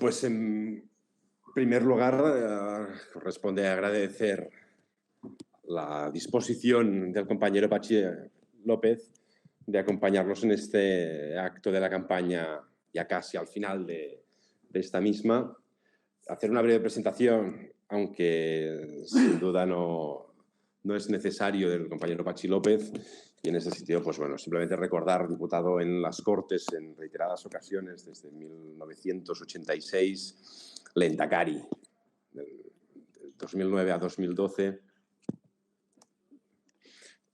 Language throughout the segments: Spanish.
Pues en primer lugar, corresponde agradecer la disposición del compañero Pachi López de acompañarnos en este acto de la campaña, ya casi al final de esta misma. Hacer una breve presentación, aunque sin duda no es necesario, del compañero Pachi López. Y en ese sitio, pues bueno, simplemente recordar, diputado en las Cortes en reiteradas ocasiones desde 1986, lehendakari, del 2009 a 2012,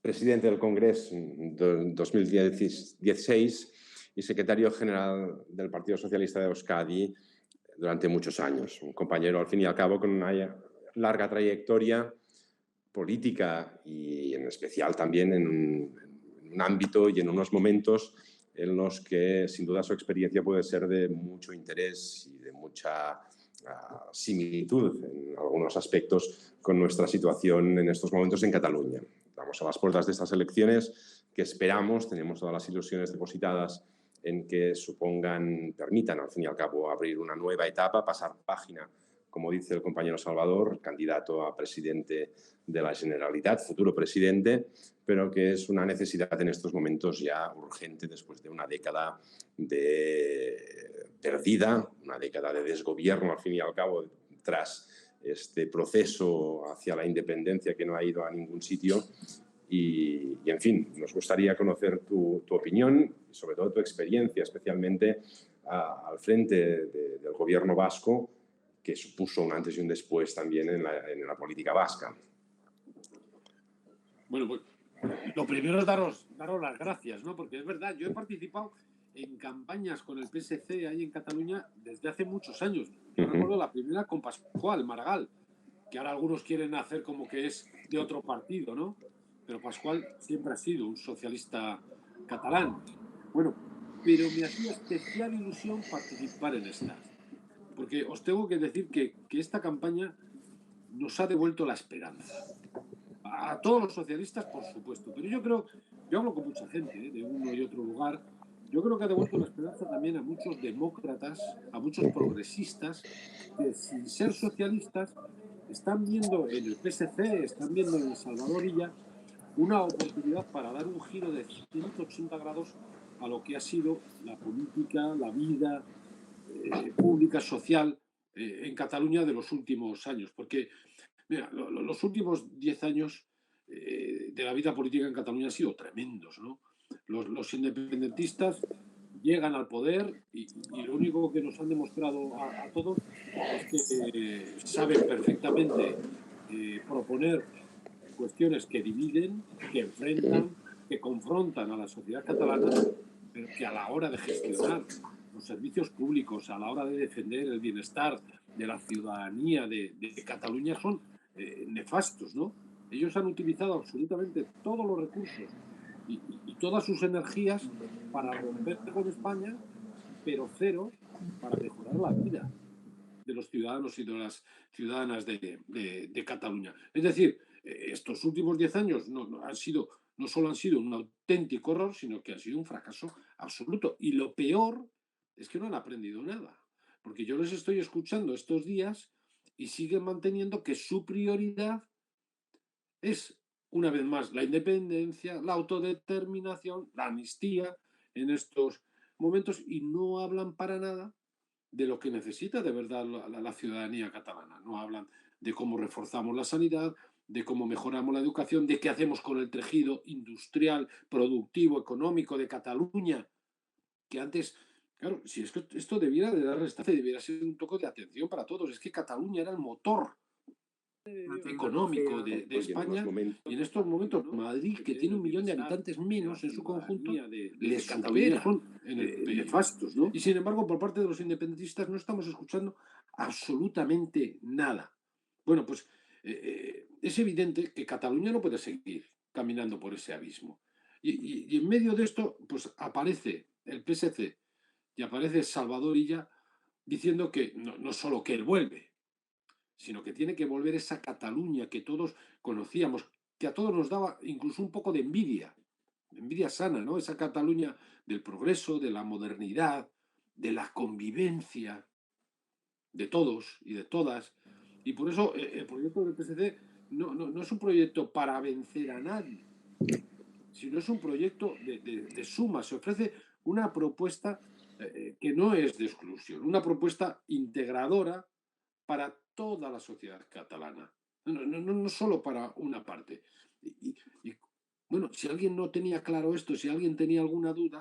presidente del Congreso en 2016 y secretario general del Partido Socialista de Euskadi durante muchos años. Un compañero, al fin y al cabo, con una larga trayectoria política y en especial también en un ámbito y en unos momentos en los que sin duda su experiencia puede ser de mucho interés y de mucha similitud en algunos aspectos con nuestra situación en estos momentos en Cataluña. Estamos a las puertas de estas elecciones que esperamos, tenemos todas las ilusiones depositadas en que permitan al fin y al cabo abrir una nueva etapa, pasar página, como dice el compañero Salvador, candidato a presidente de la Generalitat, futuro presidente, pero que es una necesidad en estos momentos ya urgente después de una década perdida, una década de desgobierno al fin y al cabo, tras este proceso hacia la independencia que no ha ido a ningún sitio. Y en fin, nos gustaría conocer tu opinión y sobre todo tu experiencia, especialmente al frente del gobierno vasco, que supuso un antes y un después también en la política vasca. Bueno, pues lo primero es daros las gracias, ¿no? Porque es verdad, yo he participado en campañas con el PSC ahí en Cataluña desde hace muchos años. Yo recuerdo la primera con Pascual Maragall, que ahora algunos quieren hacer como que es de otro partido, ¿no? Pero Pascual siempre ha sido un socialista catalán. Bueno, pero me hacía especial ilusión participar en estas. Porque os tengo que decir que esta campaña nos ha devuelto la esperanza. A todos los socialistas, por supuesto, pero yo hablo con mucha gente de uno y otro lugar, yo creo que ha devuelto la esperanza también a muchos demócratas, a muchos progresistas, que sin ser socialistas están viendo en el PSC, están viendo en Salvador Illa una oportunidad para dar un giro de 180 grados a lo que ha sido la política, la vida pública, social en Cataluña de los últimos años. Porque, mira, los últimos 10 años de la vida política en Cataluña han sido tremendos, ¿no? Los independentistas llegan al poder y lo único que nos han demostrado a todos es que saben perfectamente proponer cuestiones que dividen, que enfrentan, que confrontan a la sociedad catalana, pero que a la hora de gestionar los servicios públicos, a la hora de defender el bienestar de la ciudadanía de Cataluña son nefastos, ¿no? Ellos han utilizado absolutamente todos los recursos y todas sus energías para romper con España, pero cero para mejorar la vida de los ciudadanos y de las ciudadanas de Cataluña. Es decir, estos últimos 10 años no solo han sido un auténtico horror, sino que han sido un fracaso absoluto. Y lo peor es que no han aprendido nada. Porque yo les estoy escuchando estos días y siguen manteniendo que su prioridad es, una vez más, la independencia, la autodeterminación, la amnistía en estos momentos y no hablan para nada de lo que necesita de verdad la ciudadanía catalana. No hablan de cómo reforzamos la sanidad, de cómo mejoramos la educación, de qué hacemos con el tejido industrial, productivo, económico de Cataluña, que antes, claro, si es que esto debiera de dar restancia, debiera ser un toque de atención para todos. Es que Cataluña era el motor económico de España y en estos momentos Madrid, que tiene 1 millón de habitantes menos en su conjunto, les supera, son nefastos, ¿no? Y sin embargo, por parte de los independentistas no estamos escuchando absolutamente nada. Bueno, pues es evidente que Cataluña no puede seguir caminando por ese abismo. Y en medio de esto, pues aparece el PSC y aparece Salvador Illa diciendo que no solo que él vuelve, sino que tiene que volver esa Cataluña que todos conocíamos, que a todos nos daba incluso un poco de envidia sana, ¿no? Esa Cataluña del progreso, de la modernidad, de la convivencia. de todos y de todas. Y por eso el proyecto del PSC no es un proyecto para vencer a nadie, sino es un proyecto de suma. Se ofrece una propuesta que no es de exclusión, una propuesta integradora para toda la sociedad catalana, no solo para una parte. Y, bueno, si alguien no tenía claro esto, si alguien tenía alguna duda,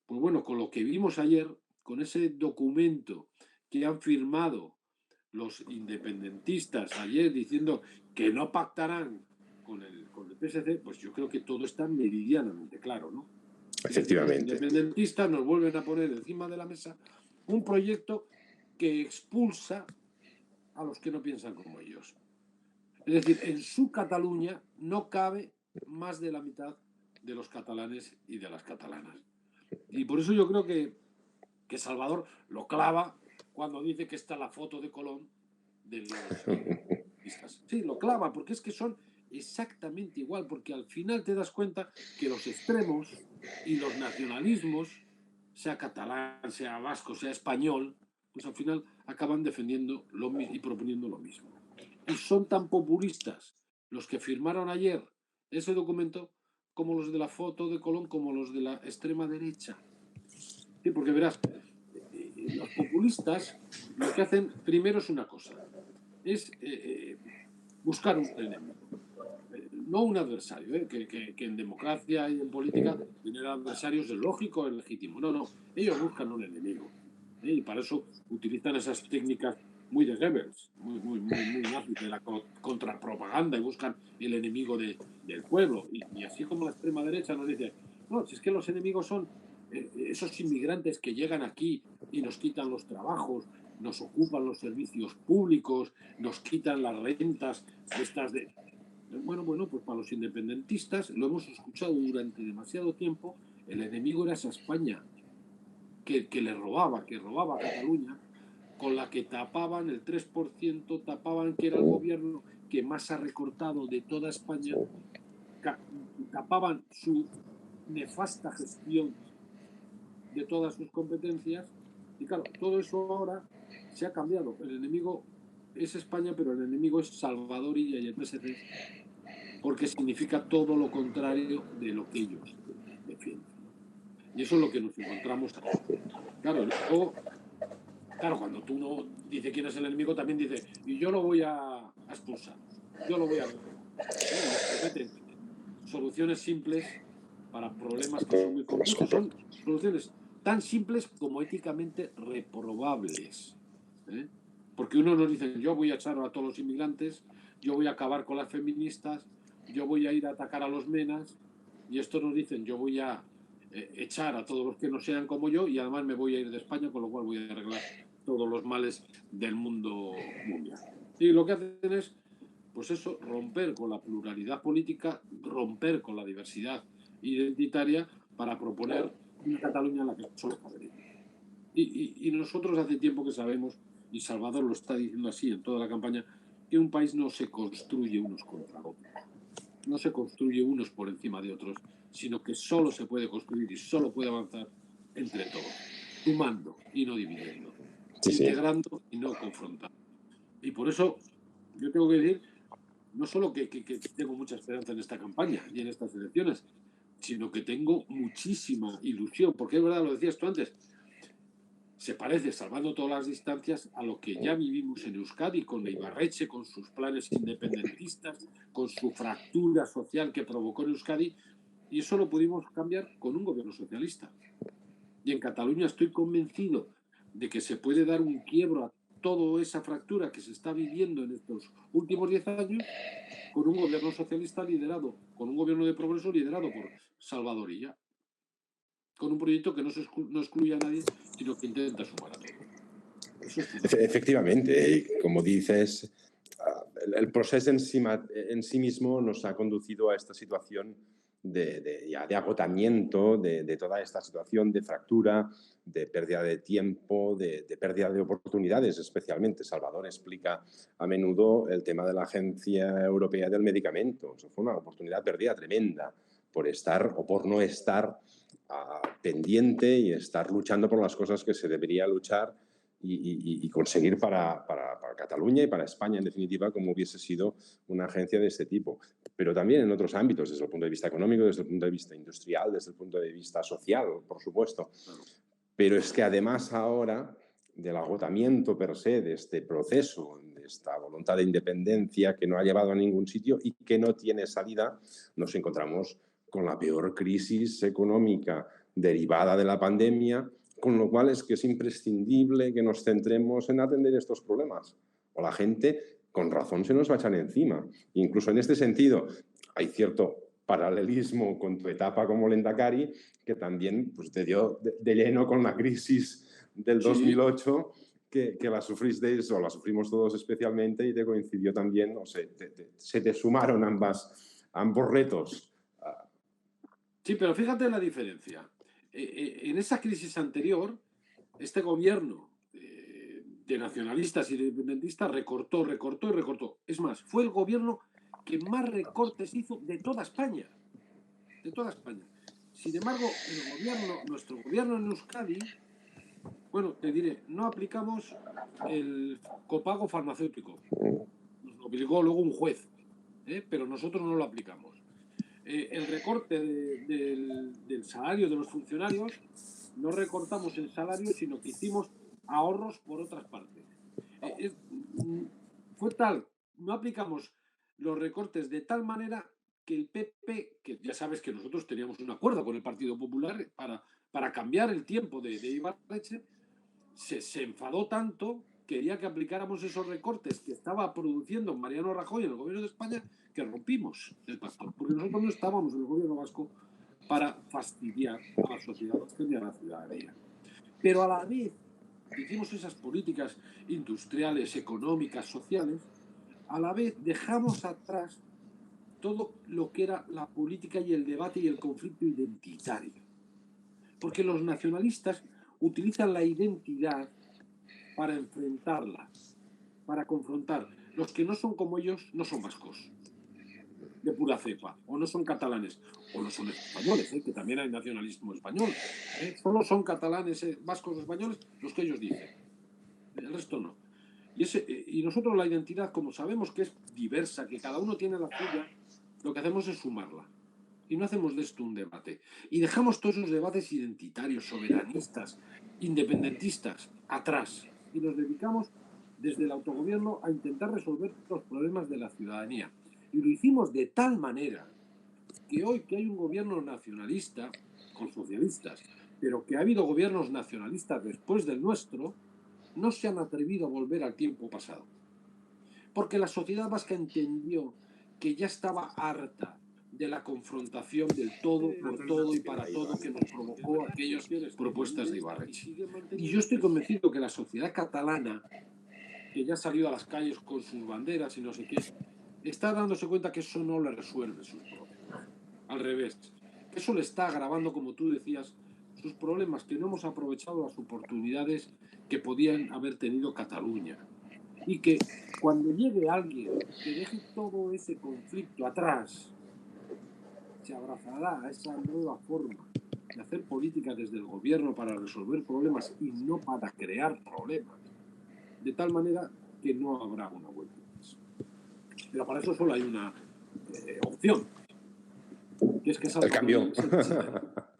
pues bueno, con lo que vimos ayer, con ese documento que han firmado los independentistas ayer diciendo que no pactarán con el PSC, pues yo creo que todo está meridianamente claro, ¿no? Es decir, los Efectivamente. independentistas nos vuelven a poner encima de la mesa un proyecto que expulsa a los que no piensan como ellos. Es decir, en su Cataluña no cabe más de la mitad de los catalanes y de las catalanas. Y por eso yo creo que Salvador lo clava cuando dice que está la foto de Colón de los independentistas. Sí, lo clava, porque es que son exactamente igual, porque al final te das cuenta que los extremos y los nacionalismos, sea catalán, sea vasco, sea español, pues al final acaban defendiendo y proponiendo lo mismo. Y son tan populistas los que firmaron ayer ese documento como los de la foto de Colón, como los de la extrema derecha. Sí, porque verás, los populistas lo que hacen primero es una cosa, es buscar un enemigo, no un adversario, que en democracia y en política tener adversarios es lógico, es legítimo. No, ellos buscan un enemigo. Y para eso utilizan esas técnicas muy de Goebbels, muy nazis, de la contrapropaganda, y buscan el enemigo del pueblo. Y así como la extrema derecha nos dice, no, si es que los enemigos son esos inmigrantes que llegan aquí y nos quitan los trabajos, nos ocupan los servicios públicos, nos quitan las rentas estas de... Bueno, pues para los independentistas, lo hemos escuchado durante demasiado tiempo, el enemigo era esa España, que robaba a Cataluña, con la que tapaban el 3%, tapaban que era el gobierno que más ha recortado de toda España, tapaban su nefasta gestión de todas sus competencias, y claro, todo eso ahora se ha cambiado. El enemigo es España, pero el enemigo es Salvador Illa y el PSC, porque significa todo lo contrario de lo que ellos defienden. Y eso es lo que nos encontramos aquí. Luego, cuando tú no dices quién es el enemigo, también dice, y yo lo voy a expulsar, yo lo voy a repetir. Soluciones simples para problemas que son muy complejos. Son soluciones tan simples como éticamente reprobables. Porque uno nos dice, yo voy a echar a todos los inmigrantes, yo voy a acabar con las feministas, yo voy a ir a atacar a los menas, y estos nos dicen, yo voy a echar a todos los que no sean como yo, y además me voy a ir de España, con lo cual voy a arreglar todos los males del mundo mundial. Y lo que hacen es, pues eso, romper con la pluralidad política, romper con la diversidad identitaria para proponer una Cataluña en la que solo cabe. Y nosotros hace tiempo que sabemos, y Salvador lo está diciendo así en toda la campaña, que un país no se construye unos contra otros, no se construye unos por encima de otros, sino que solo se puede construir y solo puede avanzar entre todos, sumando y no dividiendo, integrando y no confrontando. Y por eso yo tengo que decir, no solo que tengo mucha esperanza en esta campaña y en estas elecciones, sino que tengo muchísima ilusión, porque es verdad, lo decías tú antes, se parece, salvando todas las distancias, a lo que ya vivimos en Euskadi, con Ibarretxe, con sus planes independentistas, con su fractura social que provocó en Euskadi, y eso lo pudimos cambiar con un gobierno socialista. Y en Cataluña estoy convencido de que se puede dar un quiebro a toda esa fractura que se está viviendo en estos últimos 10 años con un gobierno socialista liderado, con un gobierno de progreso liderado por Salvador Illa, con un proyecto que no excluye a nadie, sino que intenta sumar a todos. Efectivamente, como dices, el proceso en sí mismo nos ha conducido a esta situación de agotamiento de toda esta situación, de fractura, de pérdida de tiempo, de pérdida de oportunidades especialmente. Salvador explica a menudo el tema de la Agencia Europea del Medicamento. Eso fue una oportunidad perdida tremenda por estar o por no estar pendiente y estar luchando por las cosas que se debería luchar y conseguir para Cataluña y para España, en definitiva, como hubiese sido una agencia de este tipo. Pero también en otros ámbitos, desde el punto de vista económico, desde el punto de vista industrial, desde el punto de vista social, por supuesto. Pero es que además ahora del agotamiento per se de este proceso, de esta voluntad de independencia que no ha llevado a ningún sitio y que no tiene salida, nos encontramos con la peor crisis económica derivada de la pandemia, con lo cual es que es imprescindible que nos centremos en atender estos problemas. O la gente, con razón, se nos va a echar encima. Incluso en este sentido, hay cierto paralelismo con tu etapa como Lehendakari, que también pues, te dio de lleno con la crisis del 2008, que la sufristeis, o la sufrimos todos especialmente, y te coincidió también, no sé, se te sumaron ambos retos. Sí, pero fíjate la diferencia. En esa crisis anterior, este gobierno de nacionalistas y de independentistas recortó. Es más, fue el gobierno que más recortes hizo de toda España. De toda España. Sin embargo, nuestro gobierno en Euskadi, bueno, te diré, no aplicamos el copago farmacéutico. Nos lo obligó luego un juez, pero nosotros no lo aplicamos. El recorte del salario de los funcionarios, no recortamos el salario, sino que hicimos ahorros por otras partes. Fue tal, no aplicamos los recortes de tal manera que el PP, que ya sabes que nosotros teníamos un acuerdo con el Partido Popular para cambiar el tiempo de Ibarretxe, se enfadó tanto, quería que aplicáramos esos recortes que estaba produciendo Mariano Rajoy en el gobierno de España, que rompimos el pacto, porque nosotros no estábamos en el gobierno vasco para fastidiar a la sociedad y a la ciudadanía. Pero a la vez que hicimos esas políticas industriales, económicas, sociales, a la vez dejamos atrás todo lo que era la política y el debate y el conflicto identitario. Porque los nacionalistas utilizan la identidad para enfrentarla, para confrontar. Los que no son como ellos no son vascos, de pura cepa, o no son catalanes, o no son españoles, que también hay nacionalismo español. Solo son catalanes, vascos o españoles los que ellos dicen. El resto no. Y nosotros la identidad, como sabemos que es diversa, que cada uno tiene la suya, lo que hacemos es sumarla. Y no hacemos de esto un debate. Y dejamos todos esos debates identitarios, soberanistas, independentistas, atrás. Y nos dedicamos desde el autogobierno a intentar resolver los problemas de la ciudadanía. Y lo hicimos de tal manera que hoy que hay un gobierno nacionalista, con socialistas, pero que ha habido gobiernos nacionalistas después del nuestro, no se han atrevido a volver al tiempo pasado. Porque la sociedad vasca entendió que ya estaba harta de la confrontación del todo por todo y para todo que nos provocó aquellas propuestas de Ibarretxe. Y yo estoy convencido que la sociedad catalana, que ya ha salido a las calles con sus banderas y no sé qué, está dándose cuenta que eso no le resuelve sus problemas. Al revés, que eso le está agravando, como tú decías, sus problemas, que no hemos aprovechado las oportunidades que podían haber tenido Cataluña. Y que cuando llegue alguien que deje todo ese conflicto atrás, se abrazará a esa nueva forma de hacer política desde el gobierno para resolver problemas y no para crear problemas, de tal manera que no habrá una vuelta más. Pero para eso solo hay una opción, que es que el cambio.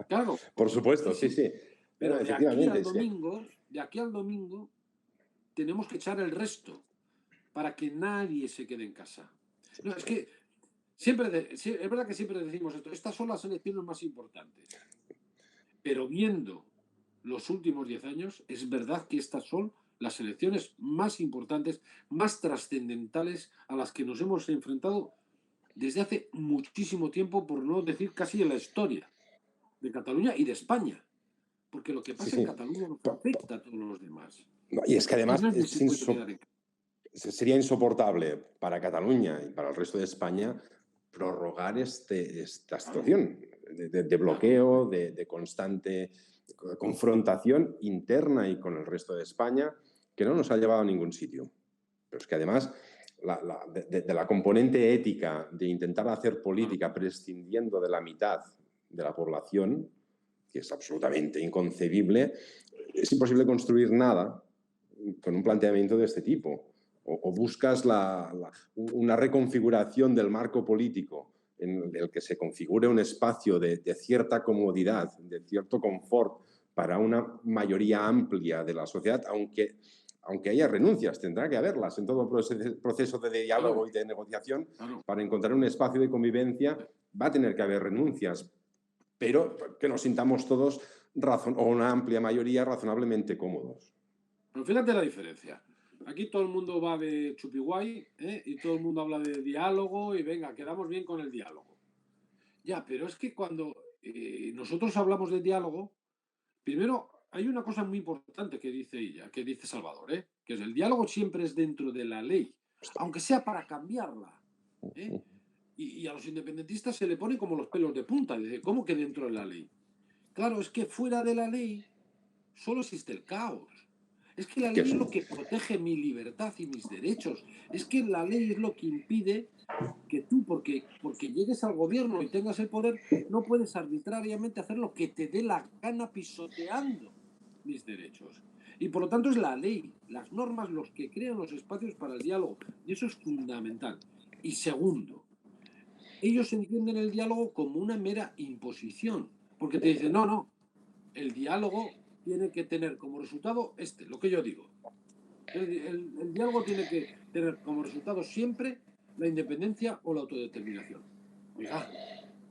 Claro. Por supuesto, sí. Pero de aquí al domingo tenemos que echar el resto para que nadie se quede en casa. No, es que es verdad que siempre decimos esto, estas son las elecciones más importantes. Pero viendo los últimos 10 años, es verdad que estas son las elecciones más importantes, más trascendentales a las que nos hemos enfrentado desde hace muchísimo tiempo, por no decir casi en la historia de Cataluña y de España. Porque lo que pasa en Cataluña nos afecta a todos los demás. No, y es que además sería insoportable para Cataluña y para el resto de España prorrogar esta situación de bloqueo, de constante confrontación interna y con el resto de España, que no nos ha llevado a ningún sitio. Pero es que además de la componente ética de intentar hacer política prescindiendo de la mitad de la población, que es absolutamente inconcebible, es imposible construir nada con un planteamiento de este tipo. O buscas una reconfiguración del marco político en el que se configure un espacio de cierta comodidad, de cierto confort para una mayoría amplia de la sociedad, aunque haya renuncias, tendrá que haberlas en todo proceso de diálogo y de negociación. Para encontrar un espacio de convivencia va a tener que haber renuncias, pero que nos sintamos todos, o una amplia mayoría, razonablemente cómodos. Pero fíjate la diferencia. Aquí todo el mundo va de chupiguay, ¿eh? Y todo el mundo habla de diálogo y venga, quedamos bien con el diálogo. Ya, pero es que cuando nosotros hablamos de diálogo, primero hay una cosa muy importante que dice ella, que dice Salvador, ¿eh? Que es el diálogo siempre es dentro de la ley, aunque sea para cambiarla. ¿Eh? Y a los independentistas se le pone como los pelos de punta. Dice, ¿cómo que dentro de la ley? Claro, es que fuera de la ley solo existe el caos. Es que la ley es lo que protege mi libertad y mis derechos. Es que la ley es lo que impide que tú, porque llegues al gobierno y tengas el poder, no puedes arbitrariamente hacer lo que te dé la gana pisoteando mis derechos. Y por lo tanto es la ley, las normas, los que crean los espacios para el diálogo. Y eso es fundamental. Y segundo, ellos entienden el diálogo como una mera imposición. Porque te dicen, no, el diálogo tiene que tener como resultado lo que yo digo. El diálogo tiene que tener como resultado siempre la independencia o la autodeterminación. Oiga,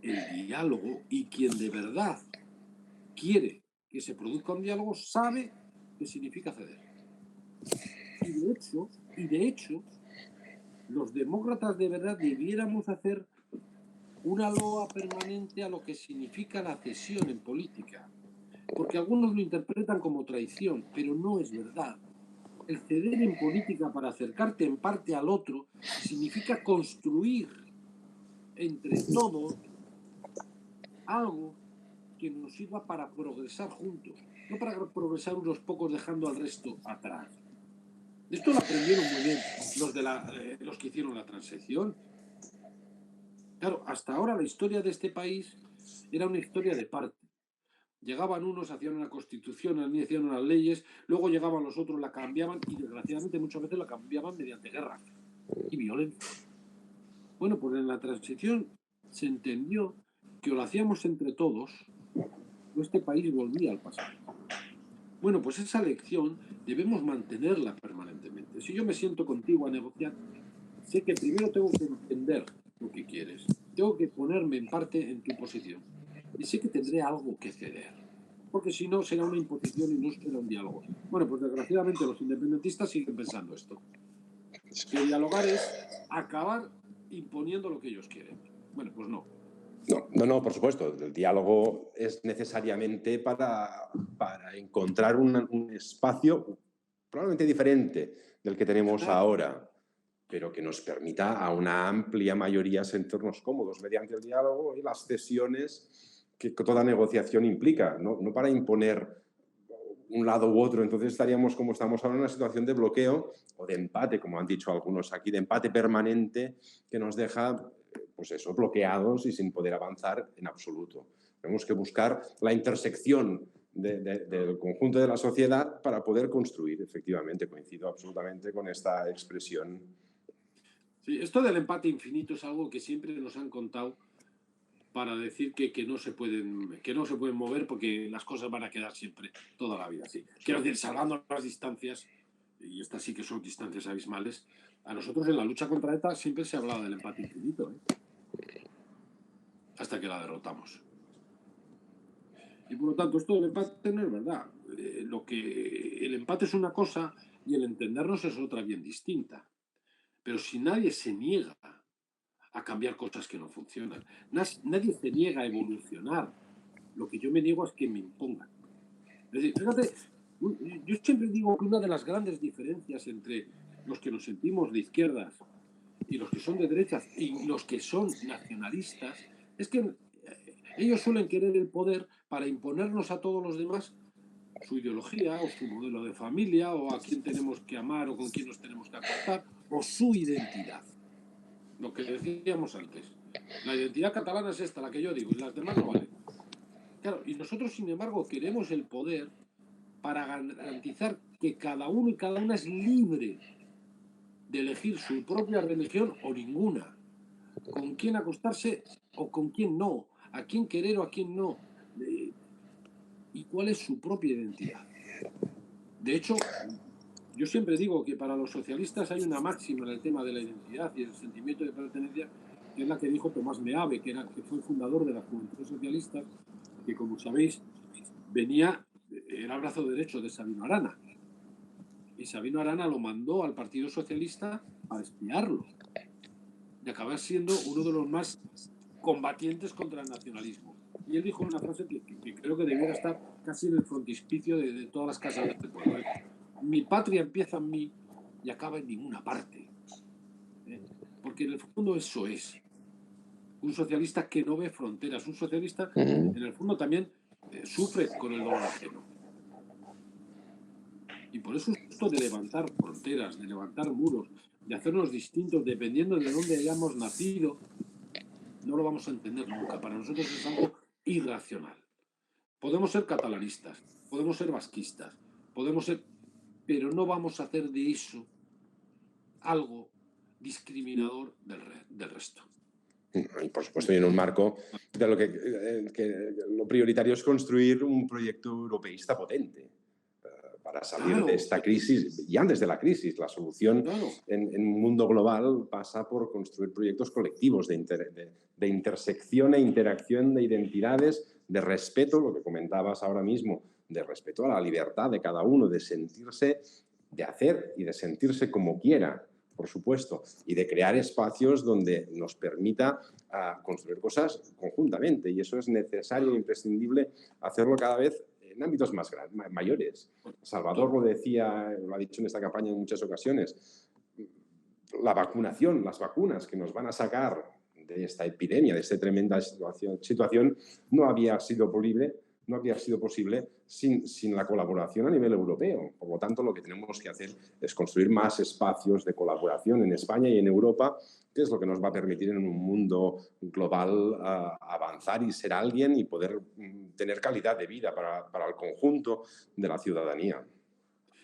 el diálogo y quien de verdad quiere que se produzca un diálogo sabe qué significa ceder. Y de hecho, los demócratas de verdad debiéramos hacer una loa permanente a lo que significa la cesión en política. Porque algunos lo interpretan como traición, pero no es verdad. El ceder en política para acercarte en parte al otro significa construir entre todos algo que nos sirva para progresar juntos, no para progresar unos pocos dejando al resto atrás. Esto lo aprendieron muy bien los que hicieron la transición. Claro, hasta ahora la historia de este país era una historia de parte. Llegaban unos, hacían una constitución, hacían unas leyes, luego llegaban los otros, la cambiaban y desgraciadamente muchas veces la cambiaban mediante guerra y violencia. Bueno, pues en la transición se entendió que o lo hacíamos entre todos o este país volvía al pasado. Bueno, pues esa lección debemos mantenerla permanentemente. Si yo me siento contigo a negociar, sé que primero tengo que entender lo que quieres, tengo que ponerme en parte en tu posición y sé que tendré algo que ceder, porque si no será una imposición y no será un diálogo. Bueno, pues desgraciadamente los independentistas siguen pensando esto, que dialogar es acabar imponiendo lo que ellos quieren. Bueno, pues no. No, por supuesto. El diálogo es necesariamente para encontrar un espacio probablemente diferente del que tenemos ahora, pero que nos permita a una amplia mayoría sentirnos cómodos mediante el diálogo y las cesiones que toda negociación implica, no para imponer un lado u otro. Entonces estaríamos, como estamos ahora, en una situación de bloqueo o de empate, como han dicho algunos aquí, de empate permanente que nos deja, pues eso, bloqueados y sin poder avanzar en absoluto. Tenemos que buscar la intersección del conjunto de la sociedad para poder construir, efectivamente. Coincido absolutamente con esta expresión. Sí, esto del empate infinito es algo que siempre nos han contado para decir que no se pueden mover porque las cosas van a quedar siempre, toda la vida así. Quiero decir, salvando las distancias, y estas sí que son distancias abismales, a nosotros en la lucha contra ETA siempre se ha hablado del empate infinito, hasta que la derrotamos. Y por lo tanto, esto del empate no es verdad. El empate es una cosa y el entendernos es otra bien distinta. Pero si nadie se niega a cambiar cosas que no funcionan, nadie se niega a evolucionar, lo que yo me niego es que me impongan. Es decir, fíjate, yo siempre digo que una de las grandes diferencias entre los que nos sentimos de izquierdas y los que son de derechas y los que son nacionalistas es que ellos suelen querer el poder para imponernos a todos los demás su ideología o su modelo de familia o a quién tenemos que amar o con quién nos tenemos que acostar o su identidad. Lo que decíamos antes. La identidad catalana es esta, la que yo digo, y las demás no valen. Claro, y nosotros, sin embargo, queremos el poder para garantizar que que cada uno y cada una es libre de elegir su propia religión o ninguna, con quién acostarse o con quién no, a quién querer o a quién no, y cuál es su propia identidad. De hecho, yo siempre digo que para los socialistas hay una máxima en el tema de la identidad y el sentimiento de pertenencia, que es la que dijo Tomás Meave, que fue el fundador de la Juventud Socialista, que, como sabéis, era brazo derecho de Sabino Arana. Y Sabino Arana lo mandó al Partido Socialista para espiarlo y acabar siendo uno de los más combatientes contra el nacionalismo. Y él dijo una frase que creo que debiera estar casi en el frontispicio de todas las casas del pueblo. Mi patria empieza en mí y acaba en ninguna parte. Porque en el fondo eso es. Un socialista que no ve fronteras, un socialista en el fondo también sufre con el dolor ajeno. Y por eso esto de levantar fronteras, de levantar muros, de hacernos distintos dependiendo de dónde hayamos nacido, no lo vamos a entender nunca. Para nosotros es algo irracional. Podemos ser catalanistas, podemos ser vasquistas, pero no vamos a hacer de eso algo discriminador del resto. Y por supuesto, y en un marco de lo que lo prioritario es construir un proyecto europeísta potente para salir de esta crisis, y antes de la crisis. La solución en un mundo global pasa por construir proyectos colectivos de intersección e interacción de identidades, de respeto, lo que comentabas ahora mismo, de respeto a la libertad de cada uno, de sentirse, de hacer y de sentirse como quiera, por supuesto, y de crear espacios donde nos permita construir cosas conjuntamente. Y eso es necesario e imprescindible hacerlo cada vez en ámbitos mayores. Salvador lo decía, lo ha dicho en esta campaña en muchas ocasiones. La vacunación, las vacunas que nos van a sacar de esta epidemia, de esta tremenda situación, no había sido posible sin la colaboración a nivel europeo. Por lo tanto, lo que tenemos que hacer es construir más espacios de colaboración en España y en Europa, que es lo que nos va a permitir en un mundo global avanzar y ser alguien y poder tener calidad de vida para el conjunto de la ciudadanía.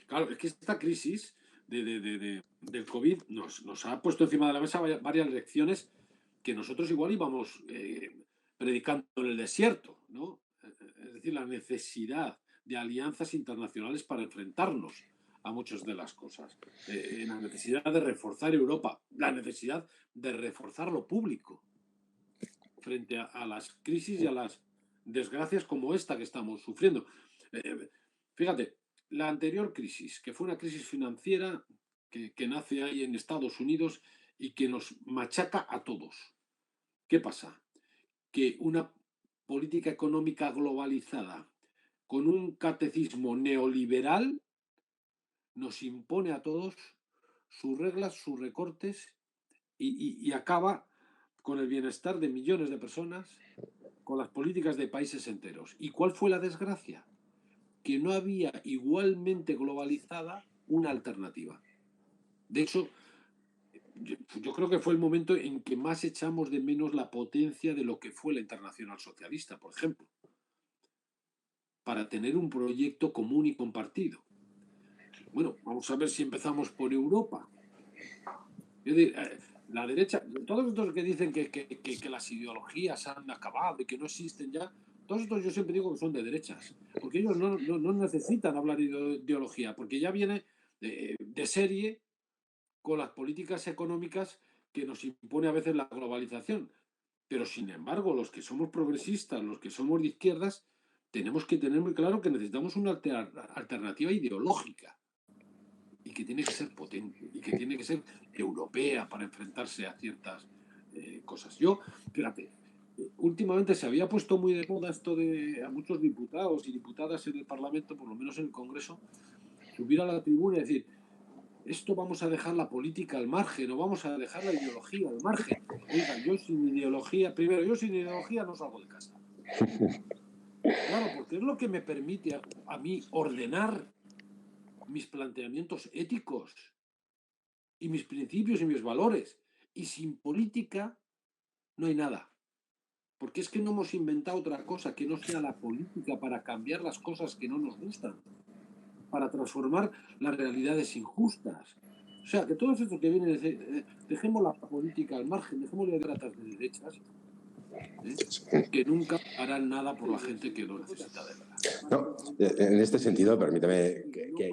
Claro, es que esta crisis del COVID nos ha puesto encima de la mesa varias lecciones que nosotros igual íbamos predicando en el desierto, ¿no? Es decir, la necesidad de alianzas internacionales para enfrentarnos a muchas de las cosas. La necesidad de reforzar Europa, la necesidad de reforzar lo público frente a las crisis y a las desgracias como esta que estamos sufriendo. Fíjate, la anterior crisis, que fue una crisis financiera que nace ahí en Estados Unidos y que nos machaca a todos. ¿Qué pasa? Que una política económica globalizada con un catecismo neoliberal nos impone a todos sus reglas, sus recortes y acaba con el bienestar de millones de personas, con las políticas de países enteros. ¿Y cuál fue la desgracia? Que no había igualmente globalizada una alternativa. De hecho, yo creo que fue el momento en que más echamos de menos la potencia de lo que fue la Internacional Socialista, por ejemplo, para tener un proyecto común y compartido. Bueno, vamos a ver si empezamos por Europa. Es decir, la derecha, todos estos que dicen que las ideologías han acabado y que no existen ya, todos estos yo siempre digo que son de derechas, porque ellos no necesitan hablar de ideología, porque ya viene de serie con las políticas económicas que nos impone a veces la globalización. Pero, sin embargo, los que somos progresistas, los que somos de izquierdas, tenemos que tener muy claro que necesitamos una alternativa ideológica y que tiene que ser potente y que tiene que ser europea para enfrentarse a ciertas cosas. Fíjate, últimamente se había puesto muy de moda esto de a muchos diputados y diputadas en el Parlamento, por lo menos en el Congreso, subir a la tribuna y decir: esto vamos a dejar la política al margen, o vamos a dejar la ideología al margen. Oiga, yo sin ideología no salgo de casa. Claro, porque es lo que me permite a mí ordenar mis planteamientos éticos y mis principios y mis valores. Y sin política no hay nada. Porque es que no hemos inventado otra cosa que no sea la política para cambiar las cosas que no nos gustan. para transformar las realidades injustas. O sea, que todos estos que vienen a decir, dejemos la política al margen, dejemos de tratar de derechas, que nunca harán nada por la gente que lo necesita de verdad. No, en este sentido, permítame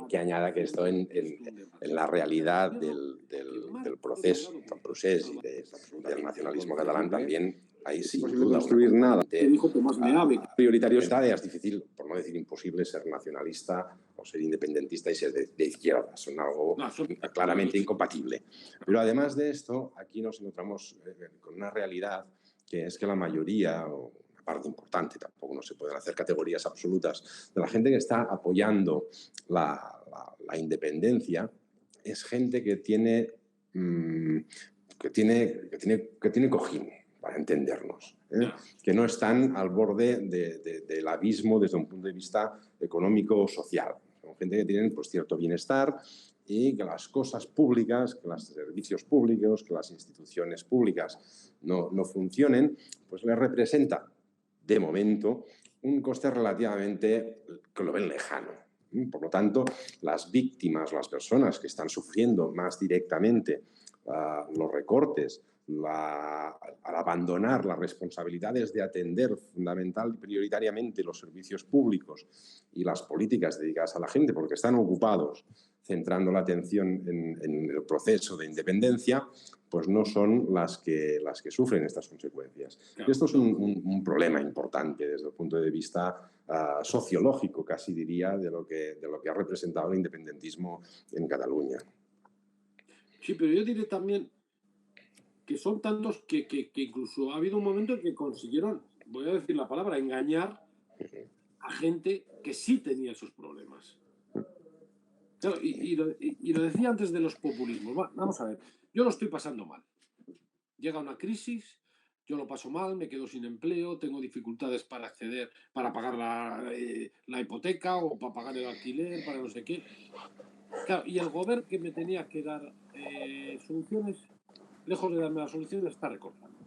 que añada que esto en la realidad del proceso del procés y del nacionalismo catalán también hay sin duda construir nada. Dijo Tomás Meave. Prioritario está, es difícil, por no decir imposible, ser nacionalista o ser independentista y ser de izquierda. Son algo claramente incompatible. Pero además de esto, aquí nos encontramos con una realidad que es que la mayoría, o una parte importante, tampoco no se pueden hacer categorías absolutas, de la gente que está apoyando la independencia es gente que tiene cojín, para entendernos, que no están al borde del abismo desde un punto de vista económico o social. Son gente que tienen pues, cierto bienestar y que las cosas públicas, que los servicios públicos, que las instituciones públicas no funcionen, pues les representa, de momento, un coste relativamente que lo ven lejano. Por lo tanto, las víctimas, las personas que están sufriendo más directamente los recortes, al abandonar las responsabilidades de atender fundamental y prioritariamente los servicios públicos y las políticas dedicadas a la gente, porque están ocupados centrando la atención en el proceso de independencia, pues no son las que sufren estas consecuencias. Claro. Esto es un problema importante desde el punto de vista sociológico, casi diría, de lo que ha representado el independentismo en Cataluña. Sí, pero yo diré también que son tantos que incluso ha habido un momento en que consiguieron, voy a decir la palabra, engañar a gente que sí tenía esos problemas. Claro, y lo decía antes de los populismos. Vamos a ver, yo lo estoy pasando mal. Llega una crisis, yo lo paso mal, me quedo sin empleo, tengo dificultades para acceder, para pagar la hipoteca o para pagar el alquiler, para no sé qué. Claro, y el gobierno que me tenía que dar soluciones, lejos de darme la solución, está recortando.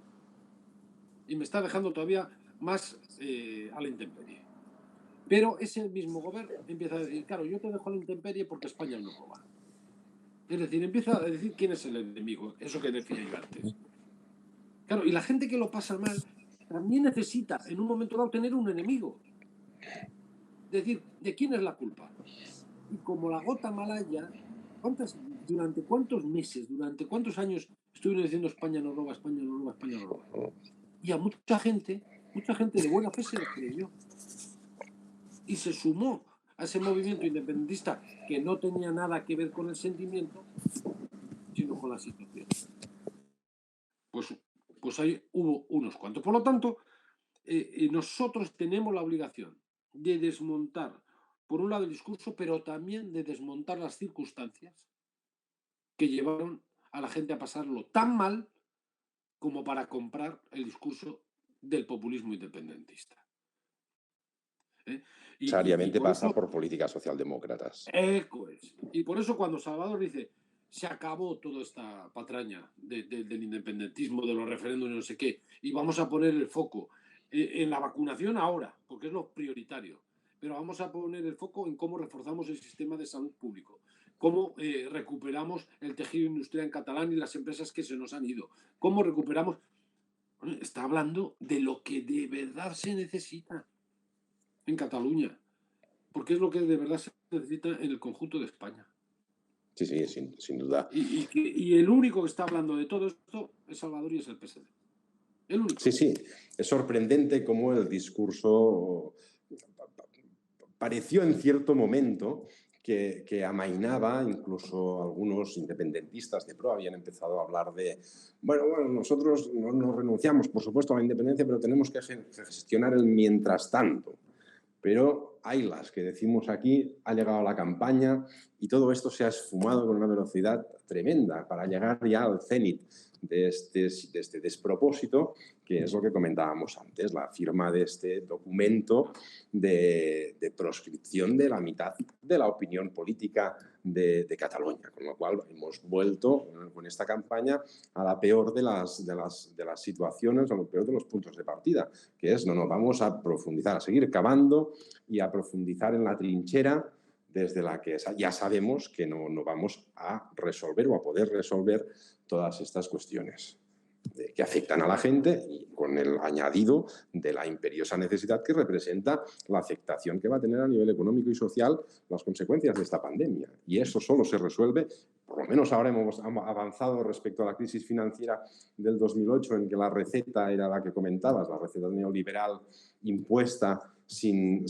Y me está dejando todavía más a la intemperie. Pero ese mismo gobierno empieza a decir, claro, yo te dejo a la intemperie porque España no roba. Es decir, empieza a decir quién es el enemigo, eso que decía yo antes. Claro, y la gente que lo pasa mal también necesita, en un momento dado, tener un enemigo. Es decir, ¿de quién es la culpa? Y como la gota malaya, ¿durante cuántos meses, durante cuántos años estuvieron diciendo España no roba, España no roba, España no roba? Y a mucha gente de buena fe se lo creyó. Y se sumó a ese movimiento independentista que no tenía nada que ver con el sentimiento, sino con la situación. Pues ahí hubo unos cuantos. Por lo tanto, nosotros tenemos la obligación de desmontar, por un lado, el discurso, pero también de desmontar las circunstancias que llevaron a la gente a pasarlo tan mal como para comprar el discurso del populismo independentista. Necesariamente pasa por políticas socialdemócratas. Y por eso cuando Salvador dice se acabó toda esta patraña del independentismo, de los referéndums, no sé qué, y vamos a poner el foco en la vacunación ahora, porque es lo prioritario, pero vamos a poner el foco en cómo reforzamos el sistema de salud público, cómo recuperamos el tejido industrial en catalán y las empresas que se nos han ido, cómo recuperamos... Está hablando de lo que de verdad se necesita en Cataluña, porque es lo que de verdad se necesita en el conjunto de España. Sí, sin duda. Y el único que está hablando de todo esto es Salvador y es el PSD. El único. Sí. Es sorprendente cómo el discurso pareció en cierto momento que amainaba, incluso algunos independentistas de pro habían empezado a hablar de, bueno, nosotros no renunciamos, por supuesto, a la independencia, pero tenemos que gestionar el mientras tanto. Pero haylas, que decimos aquí, ha llegado la campaña y todo esto se ha esfumado con una velocidad tremenda para llegar ya al cenit de este despropósito, que es lo que comentábamos antes, la firma de este documento de proscripción de la mitad de la opinión política de Cataluña, con lo cual hemos vuelto con esta campaña a la peor de las situaciones, a lo peor de los puntos de partida, que es, vamos a profundizar, a seguir cavando y a profundizar en la trinchera desde la que ya sabemos que no vamos a resolver o a poder resolver todas estas cuestiones que afectan a la gente, y con el añadido de la imperiosa necesidad que representa la afectación que va a tener a nivel económico y social las consecuencias de esta pandemia. Y eso solo se resuelve, por lo menos ahora hemos avanzado respecto a la crisis financiera del 2008, en que la receta era la que comentabas, la receta neoliberal impuesta sin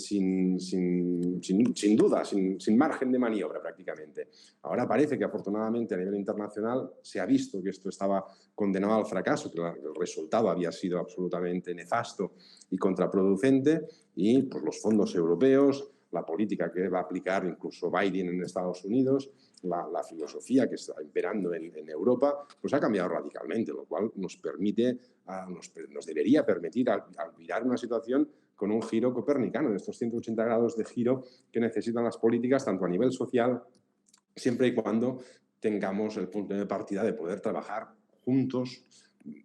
duda, sin margen de maniobra prácticamente. Ahora parece que afortunadamente a nivel internacional se ha visto que esto estaba condenado al fracaso, que el resultado había sido absolutamente nefasto y contraproducente, y pues, los fondos europeos, la política que va a aplicar incluso Biden en Estados Unidos, la filosofía que está imperando en Europa, pues ha cambiado radicalmente, lo cual nos permite, nos debería permitir mirar una situación con un giro copernicano, de estos 180 grados de giro que necesitan las políticas, tanto a nivel social, siempre y cuando tengamos el punto de partida de poder trabajar juntos,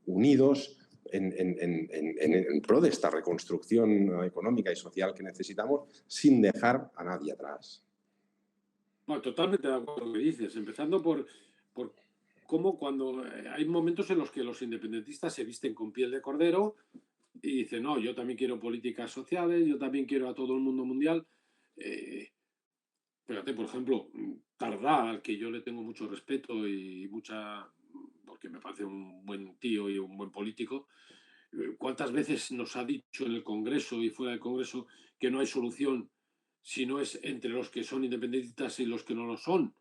unidos, en pro de esta reconstrucción económica y social que necesitamos, sin dejar a nadie atrás. Bueno, totalmente de acuerdo con lo que dices, empezando por cómo cuando hay momentos en los que los independentistas se visten con piel de cordero y dicen, no, yo también quiero políticas sociales, yo también quiero a todo el mundo mundial. Eh, Fíjate, por ejemplo, Tardá, al que yo le tengo mucho respeto y mucha, porque me parece un buen tío y un buen político, ¿cuántas veces nos ha dicho en el Congreso y fuera del Congreso que no hay solución si no es entre los que son independentistas y los que no lo son?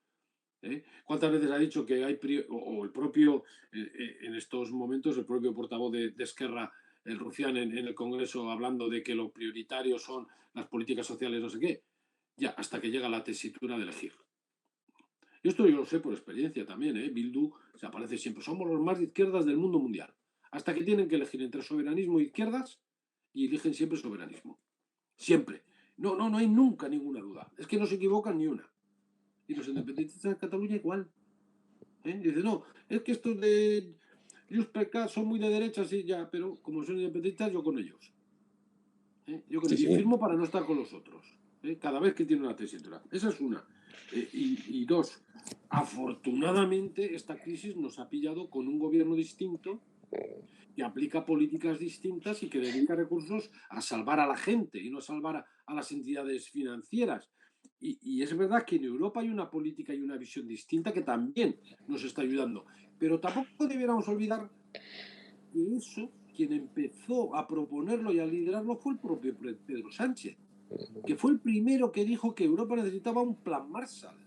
¿Eh? ¿Cuántas veces ha dicho que hay, o el propio, en estos momentos, el propio portavoz de Esquerra, el Rufián, en el Congreso, hablando de que lo prioritario son las políticas sociales, no sé qué? Ya, hasta que llega la tesitura de elegir. Y esto yo lo sé por experiencia también, ¿eh? Bildu se aparece siempre. Somos los más de izquierdas del mundo mundial. Hasta que tienen que elegir entre soberanismo e izquierdas y eligen siempre soberanismo. Siempre. No hay nunca ninguna duda. Es que no se equivocan ni una. Y los independentistas de Cataluña igual. ¿Eh? Dice, no, es que estos de Junts per Cat son muy de derecha, sí, ya, pero como son independentistas, yo con ellos. Yo con Sí, ellos. Y sí. firmo para no estar con los otros. Cada vez que tiene una tesitura. Esa es una. Y dos, afortunadamente esta crisis nos ha pillado con un gobierno distinto que aplica políticas distintas y que dedica recursos a salvar a la gente y no a salvar a las entidades financieras. Y es verdad que en Europa hay una política y una visión distinta que también nos está ayudando. Pero tampoco debiéramos olvidar que eso, quien empezó a proponerlo y a liderarlo fue el propio Pedro Sánchez, que fue el primero que dijo que Europa necesitaba un plan Marshall,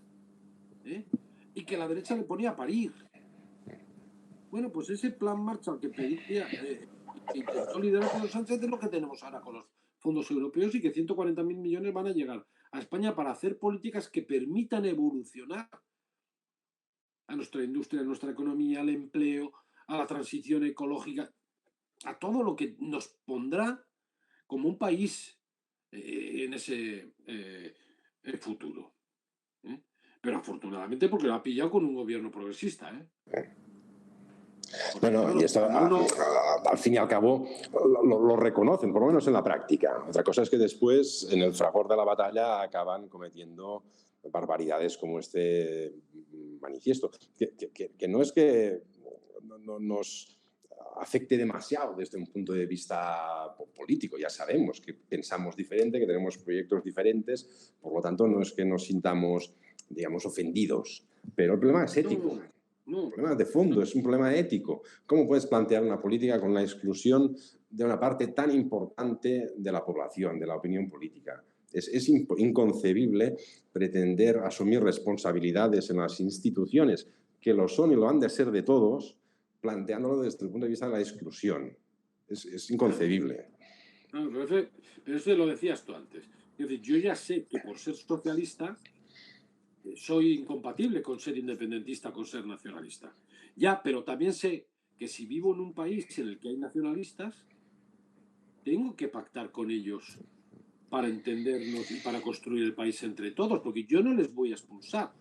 ¿eh? Y que la derecha le ponía a parir. Bueno, pues ese plan Marshall que pedía, que intentó liderar Pedro Sánchez es lo que tenemos ahora con los fondos europeos y que 140.000 millones van a llegar a España para hacer políticas que permitan evolucionar a nuestra industria, a nuestra economía, al empleo, a la transición ecológica, a todo lo que nos pondrá como un país en ese futuro. ¿Eh? Pero afortunadamente porque lo ha pillado con un gobierno progresista. Porque, Bueno, claro, y esto cuando uno... al fin y al cabo lo reconocen, por lo menos en la práctica. Otra cosa es que después, en el fragor de la batalla, acaban cometiendo barbaridades como este manifiesto, que no es que nos afecte demasiado desde un punto de vista político. Ya sabemos que pensamos diferente, que tenemos proyectos diferentes, por lo tanto no es que nos sintamos, digamos, ofendidos. Pero el problema es ético. No. El problema de fondo es un problema ético. ¿Cómo puedes plantear una política con la exclusión de una parte tan importante de la población, de la opinión política? Es inconcebible pretender asumir responsabilidades en las instituciones, que lo son y lo han de ser de todos, planteándolo desde el punto de vista de la exclusión. Es inconcebible. Claro, pero eso lo decías tú antes. Es decir, yo ya sé que por ser socialista soy incompatible con ser independentista, con ser nacionalista. Ya, pero también sé que si vivo en un país en el que hay nacionalistas, tengo que pactar con ellos para entendernos y para construir el país entre todos, porque yo no les voy a expulsar.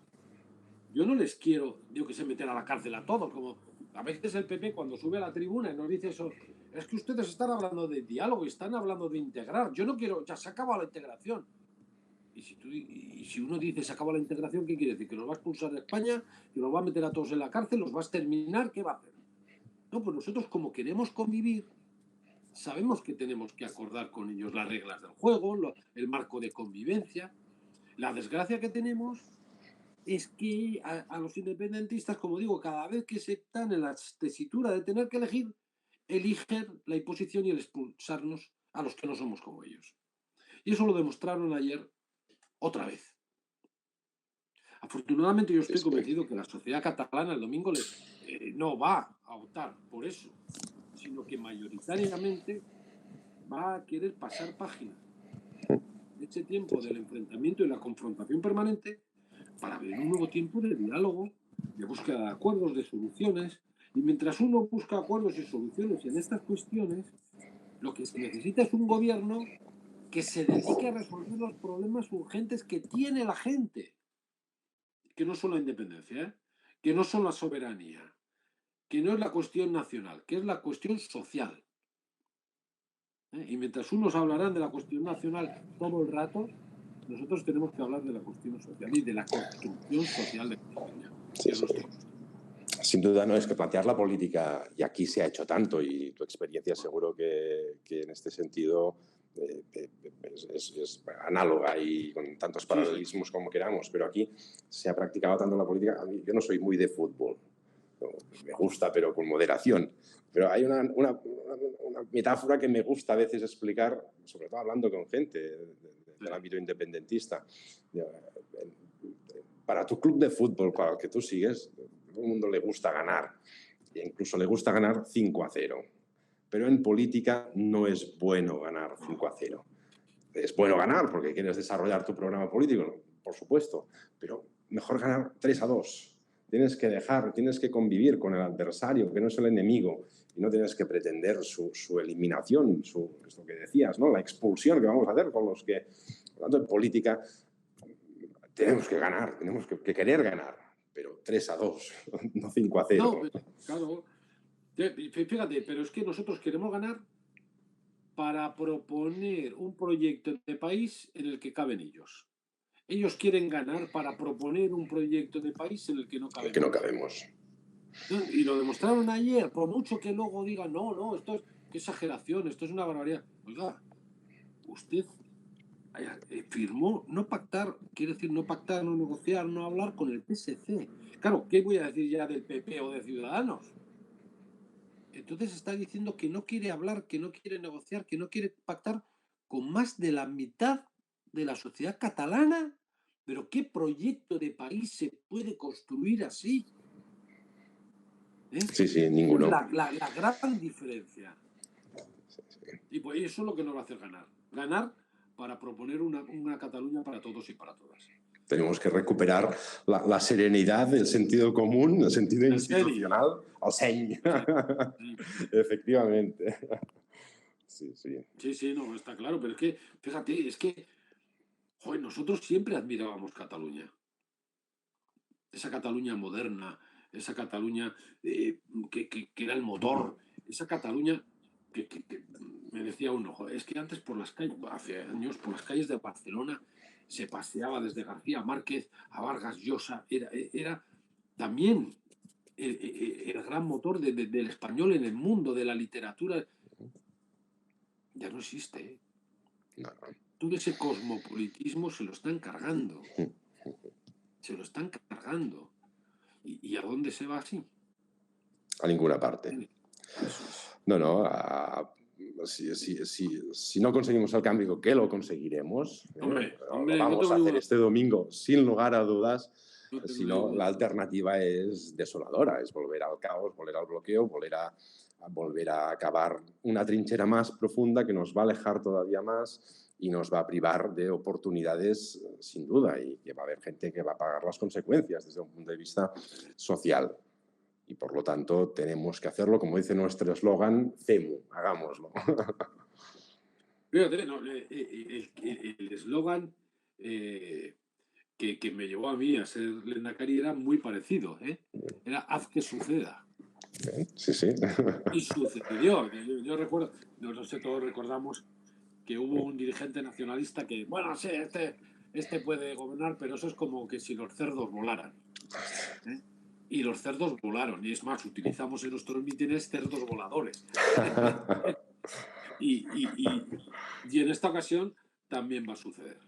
Yo no les quiero, yo que sé, meter a la cárcel a todos, como a veces el PP cuando sube a la tribuna y nos dice eso, es que ustedes están hablando de diálogo y están hablando de integrar. Yo no quiero, ya se acaba la integración. Y si uno dice se acaba la integración, ¿qué quiere decir? ¿Que los va a expulsar de España? ¿Que los va a meter a todos en la cárcel? ¿Los va a exterminar? ¿Qué va a hacer? No, pues nosotros como queremos convivir, sabemos que tenemos que acordar con ellos las reglas del juego, el marco de convivencia. La desgracia que tenemos es que a los independentistas, como digo, cada vez que se están en la tesitura de tener que elegir, eligen la imposición y el expulsarnos a los que no somos como ellos. Y eso lo demostraron ayer otra vez. Afortunadamente yo estoy convencido que la sociedad catalana el domingo no va a optar por eso, sino que mayoritariamente va a querer pasar página de ese tiempo del enfrentamiento y la confrontación permanente para abrir un nuevo tiempo de diálogo, de búsqueda de acuerdos, de soluciones. Y mientras uno busca acuerdos y soluciones en estas cuestiones, lo que se necesita es un gobierno que se dedique a resolver los problemas urgentes que tiene la gente, que no son la independencia, que no son la soberanía, que no es la cuestión nacional, que es la cuestión social. Y mientras unos hablarán de la cuestión nacional todo el rato, nosotros tenemos que hablar de la cuestión social y de la construcción social de Cataluña. Sí, sí. Sin duda, no es que plantear la política, y aquí se ha hecho tanto, y tu experiencia seguro que en este sentido es análoga y con tantos paralelismos como queramos, pero aquí se ha practicado tanto la política. A mí, yo no soy muy de fútbol, no, me gusta, pero con moderación. Pero hay una metáfora que me gusta a veces explicar, sobre todo hablando con gente del ámbito independentista. Para tu club de fútbol, para el que tú sigues, a todo el mundo le gusta ganar. E incluso le gusta ganar 5-0. Pero en política no es bueno ganar 5-0. Es bueno ganar porque quieres desarrollar tu programa político, por supuesto, pero mejor ganar 3-2. Tienes que convivir con el adversario, que no es el enemigo, y no tienes que pretender su eliminación, es lo que decías, ¿no? La expulsión que vamos a hacer con los que, por lo tanto, en política tenemos que ganar, tenemos que querer ganar, pero 3-2, no 5-0. No, claro. Fíjate, pero es que nosotros queremos ganar para proponer un proyecto de país en el que caben ellos. Ellos quieren ganar para proponer un proyecto de país en el que no cabemos. El que no cabemos. Y lo demostraron ayer, por mucho que luego digan, no, esto es qué exageración, esto es una barbaridad. Oiga, usted firmó no pactar, quiere decir no pactar, no negociar, no hablar con el PSC. Claro, ¿qué voy a decir ya del PP o de Ciudadanos? Entonces está diciendo que no quiere hablar, que no quiere negociar, que no quiere pactar con más de la mitad de la sociedad catalana. Pero ¿qué proyecto de país se puede construir así? Sí, ninguno. La gran diferencia. Y pues eso es lo que nos va a hacer ganar. Ganar para proponer una Cataluña para todos y para todas. Tenemos que recuperar la serenidad, el sentido común, el sentido institucional, el seny. Sí. Efectivamente. Sí, no, está claro. Pero es que, fíjate, joder, nosotros siempre admirábamos Cataluña. Esa Cataluña moderna, esa Cataluña que era el motor, esa Cataluña que me decía uno, joder, es que antes por las calles, hace años, por las calles de Barcelona se paseaba desde García Márquez a Vargas Llosa, era también el gran motor del español en el mundo, de la literatura. Ya no existe, ¿eh? No. Todo ese cosmopolitismo se lo están cargando. Se lo están cargando. ¿Y a dónde se va así? A ninguna parte. No. Si no conseguimos el cambio, ¿qué lo conseguiremos? Hombre, lo vamos a hacer este domingo, sin lugar a dudas. Si no, la alternativa es desoladora, es volver al caos, volver al bloqueo, volver a acabar una trinchera más profunda que nos va a alejar todavía más y nos va a privar de oportunidades, sin duda, y que va a haber gente que va a pagar las consecuencias desde un punto de vista social. Y por lo tanto tenemos que hacerlo, como dice nuestro eslogan, CEMU, hagámoslo. Fíjate, no, el eslogan que me llevó a mí a ser lehendakari era muy parecido, ¿eh? Era haz que suceda. Sí. Y sucedió. Yo recuerdo, no sé, todos recordamos que hubo un dirigente nacionalista que, bueno, sí, este puede gobernar, pero eso es como que si los cerdos volaran. ¿Eh? Y los cerdos volaron, y es más, utilizamos en nuestros mítines cerdos voladores. Y en esta ocasión también va a suceder,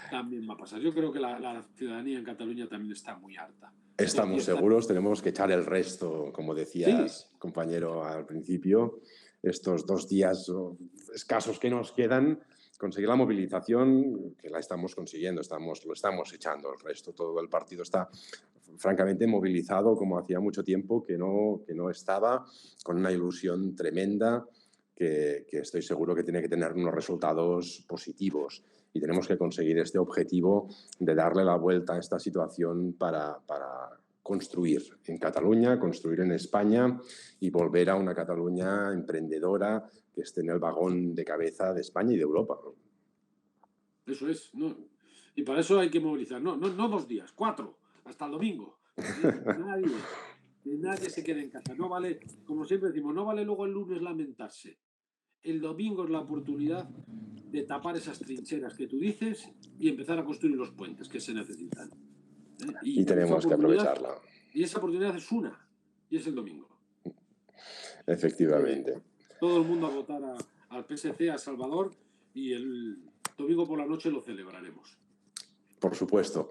también va a pasar. Yo creo que la ciudadanía en Cataluña también está muy harta. Estamos seguros, tenemos que echar el resto, como decías, sí, compañero, al principio, estos 2 días escasos que nos quedan, conseguir la movilización, que la estamos consiguiendo, lo estamos echando el resto, todo el partido está francamente movilizado como hacía mucho tiempo que no estaba, con una ilusión tremenda que estoy seguro que tiene que tener unos resultados positivos. Y tenemos que conseguir este objetivo de darle la vuelta a esta situación para construir en Cataluña, construir en España y volver a una Cataluña emprendedora que esté en el vagón de cabeza de España y de Europa. Eso es. ¿No? Y para eso hay que movilizar. No 2 días, 4, hasta el domingo. Que nadie se quede en casa. No vale, como siempre decimos, no vale luego el lunes lamentarse. El domingo es la oportunidad de tapar esas trincheras que tú dices y empezar a construir los puentes que se necesitan. Y tenemos que aprovecharla. Y esa oportunidad es una, y es el domingo. Efectivamente. Todo el mundo a votar al PSC, a Salvador, y el domingo por la noche lo celebraremos. Por supuesto.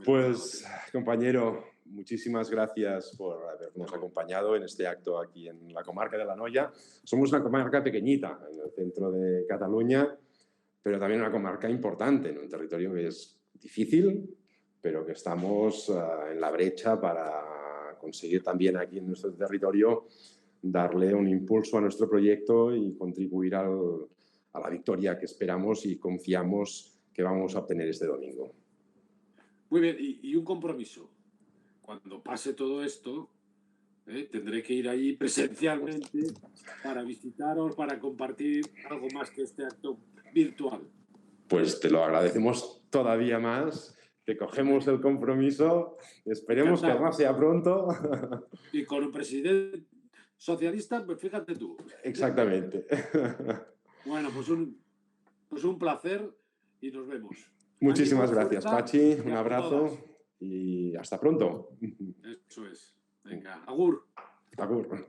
Pues, compañero, muchísimas gracias por habernos acompañado en este acto aquí en la comarca de La Noya. Somos una comarca pequeñita en el centro de Cataluña, pero también una comarca importante, en un territorio que es difícil, pero que estamos en la brecha para conseguir también aquí en nuestro territorio darle un impulso a nuestro proyecto y contribuir a la victoria que esperamos y confiamos que vamos a obtener este domingo. Muy bien, y un compromiso. Cuando pase todo esto, tendré que ir allí presencialmente para visitaros, para compartir algo más que este acto virtual. Pues te lo agradecemos todavía más, que cogemos el compromiso, esperemos que además sea pronto. Y con un presidente socialista, pues fíjate tú. Exactamente. Bueno, pues un placer y nos vemos. Muchísimas gracias, Pachi. Un abrazo y hasta pronto. Eso es. Venga, agur. Agur.